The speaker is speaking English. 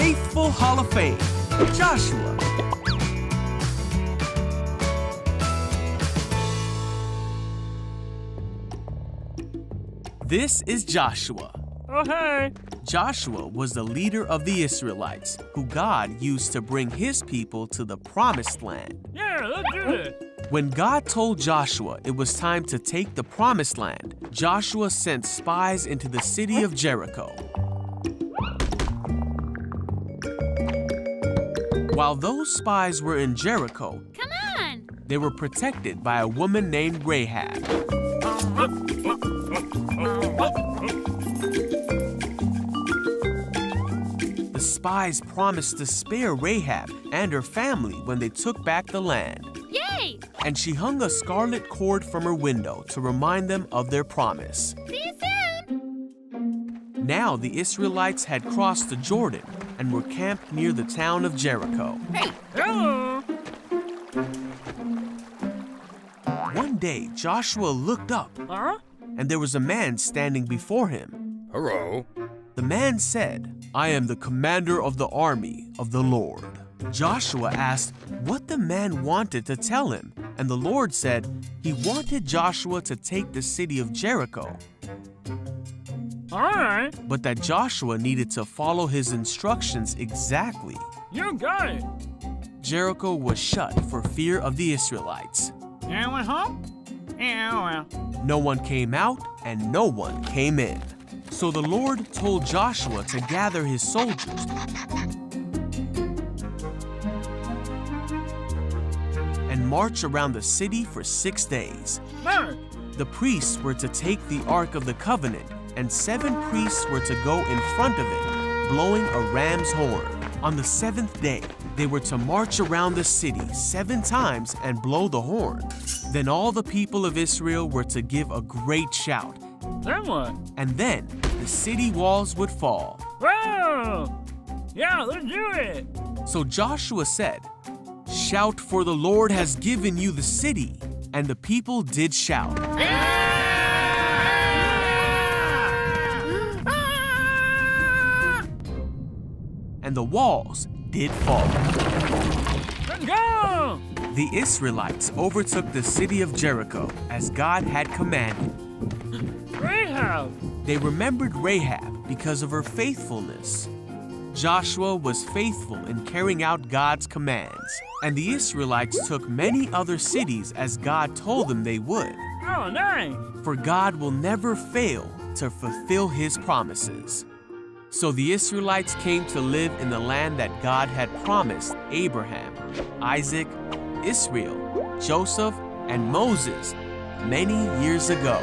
Faithful Hall of Fame, Joshua. This is Joshua. Oh, hey. Joshua was the leader of the Israelites, who God used to bring his people to the Promised Land. Yeah, let's do it. When God told Joshua it was time to take the Promised Land, Joshua sent spies into the city of Jericho. While those spies were in Jericho, Come on! they were protected by a woman named Rahab. The spies promised to spare Rahab and her family when they took back the land. Yay! And she hung a scarlet cord from her window to remind them of their promise. See you soon! Now the Israelites had crossed the Jordan and were camped near the town of Jericho. Hey! Hello. One day, Joshua looked up, Huh? and there was a man standing before him. Hello. The man said, "I am the commander of the army of the Lord." Joshua asked what the man wanted to tell him, and the Lord said he wanted Joshua to take the city of Jericho, All right. but that Joshua needed to follow his instructions exactly. You got it. Jericho was shut for fear of the Israelites. Anyone home? Yeah, well. No one came out and no one came in. So the Lord told Joshua to gather his soldiers and march around the city for 6 days. Mark. The priests were to take the Ark of the Covenant, and 7 priests were to go in front of it, blowing a ram's horn. On the 7th day, they were to march around the city 7 times and blow the horn. Then all the people of Israel were to give a great shout, Then what? and then the city walls would fall. Whoa! Yeah, let's do it. So Joshua said, "Shout, for the Lord has given you the city." And the people did shout. And the walls did fall. Let's go! The Israelites overtook the city of Jericho as God had commanded. Rahab. They remembered Rahab because of her faithfulness. Joshua was faithful in carrying out God's commands, and the Israelites took many other cities as God told them they would. Oh, nice. For God will never fail to fulfill his promises. So the Israelites came to live in the land that God had promised Abraham, Isaac, Israel, Joseph, and Moses many years ago.